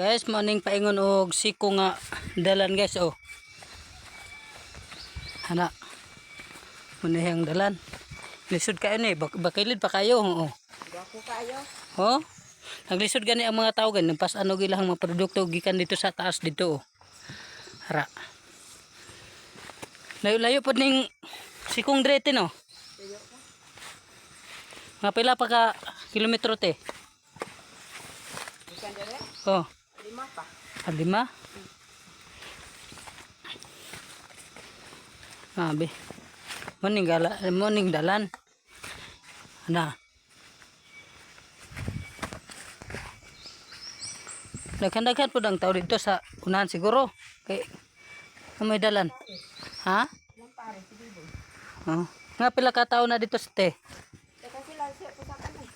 Guys, maning paingon og siko nga dalan guys oh. Hana. Munihang dalan. Lisod kayo ni, bakilid pa kayo oh. Bako kayo. Oh. Naglisod gani ang mga tao gani, pas ano gilang mga produkto gikan dito sa taas dito oh. Hara. Layo-layo pod ning sikong drete no. Nga pila pa ka kilometro te? Ikan dere? Oh. 5 pa. 5? Abi. Morning dalan. Ana. Daghan-daghan po ang tao dito sa unahan siguro. Kay may dalan. Ha? Lang pare si Bibo. Oh. Nga pila ka tao na dito sa te. Kasi lang siya po sa kanay.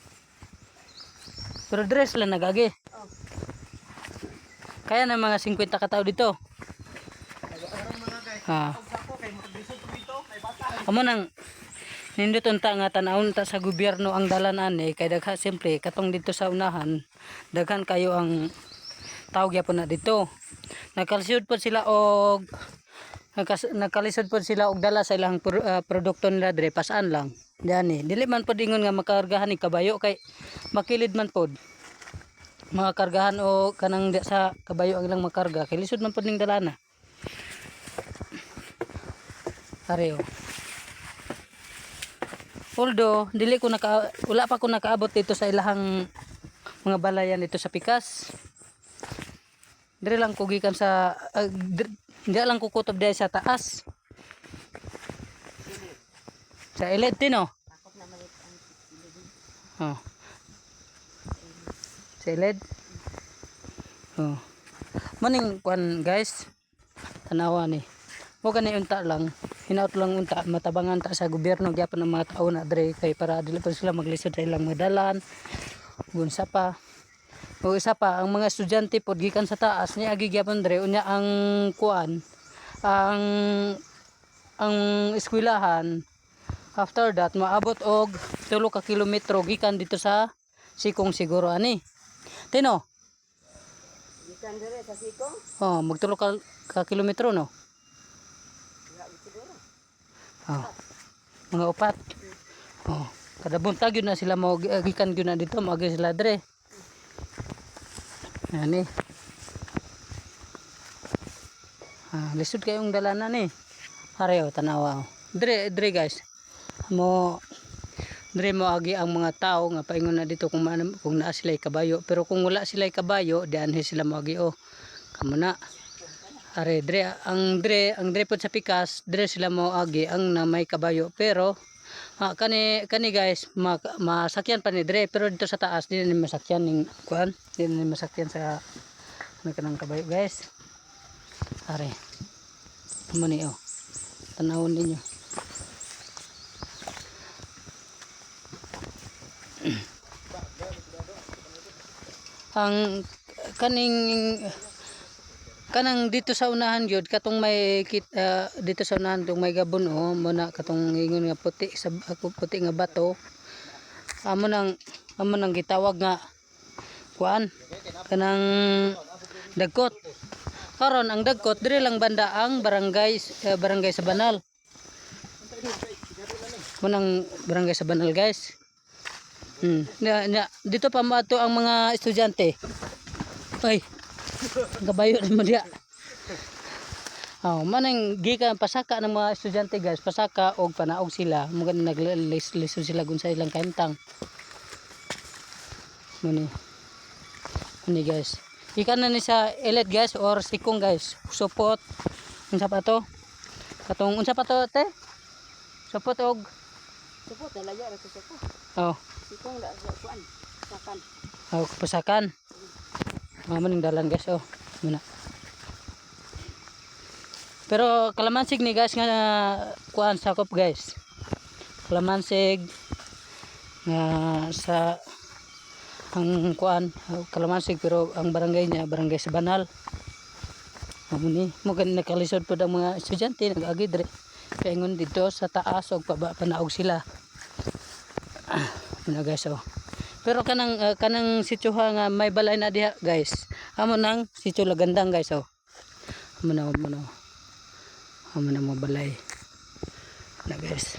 Pero dress lang nagagi. Oh. Kaya na mga 50 ka tao dito. Ha. Amo nang nindot unta nga tan-awon ta sa gobyerno ang dalan ani kay dagha siyempre katong dito sa unahan daghan kayo ang tao gyapon na dito. Nagkalisod po sila og nagkalisod po sila og dala sa ilang produkto nila dire pasaan lang. Diani, dili man pod ingon nga makargahan ni kabayo kay makilid man pod. Mga kargahan o kanang sa kabayo ang ilang makarga kay lisod man pod ning dalana. Areo. Although dili ko wala pa ko nakaabot dito sa ilahang mga balayan dito sa Pikas. Dire lang ko gikan sa di lang ko kutob dai sa taas. Sa ilid tino. Takot na malit ang Oh. Sa ilid. Oh. Maning kwan guys. Tanawa ni. Mo gani unta lang. Hinaut lang unta matabangan ta sa gobyerno gyapon ang mga tao na dre kay para dili pa sila maglisod sa ilang madalan. Unsa pa. O isa pa ang mga estudyante pod gikan sa taas ni agi gyapon dre unya ang kuan ang eskwelahan after that maabot og 3 ka kilometro gikan dito sa Sikong siguro ani. Tino? ikan dere sa sikong. Oh, magtulo ka kilometro no. Grabe siguro. Oh. Mga upat. Oh, kada buntag yun na sila mo gikan gyud na dito magi sila dre. Ani. Lisod kayong dalanan ni. Areo tanawa. Dre guys. Dre mo agi ang mga tao nga paingon na dito kung naa sila kabayo, pero kung wala sila kabayo, dianhi sila mo agi oh. Kamo na. Are ang dre pod sa Pikas, dre sila mo agi ang na may kabayo, pero kani guys masakyan pa ni dre, pero dito sa taas di ni masakyan ning kuan, di ni masakyan sa may kanang kabayo guys. Are. Amo ni oh. Tanawon ninyo. Ang kanang dito sa unahan gyud katong may dito sa unahan tong may gabon oh mo na katong ingon nga puti sa puti nga bato amo nang gitawag nga kuan kanang dagkot. Karon ang dagkot dire lang banda ang barangay sa Banal. Munang barangay sa Banal guys. Dito pa mato ang mga estudyante. Ay. Gabayo ni mo diya. Manang gikan pasaka ng mga estudyante guys, pasaka og panaog sila, mo gani naglisod sila gun sa ilang kaimtang. Muni guys. Ikan na ni sa elite guys or sikong guys. Supot. Unsa pa to? Katong unsa pa to te? Supot og Supot na laya ra sa supot. oh. Sikong da sa kuan. Sakan. Oh, pasakan. Maning dalan guys oh. Muna. Pero kalamansig ni guys nga kuan sakop guys. Kalamansig nga sa ang kuan kalamansig pero ang barangay niya barangay sa Banal. Amo ni mo gani nakalisod pod ang mga estudyante nag-agi dire. Kaingon dito sa taas og panaog sila. Muna guys oh. Pero kanang sityoha nga may balay na diha guys. Amo nang si Chula gandang guys oh. Amo na mo balay. Na guys.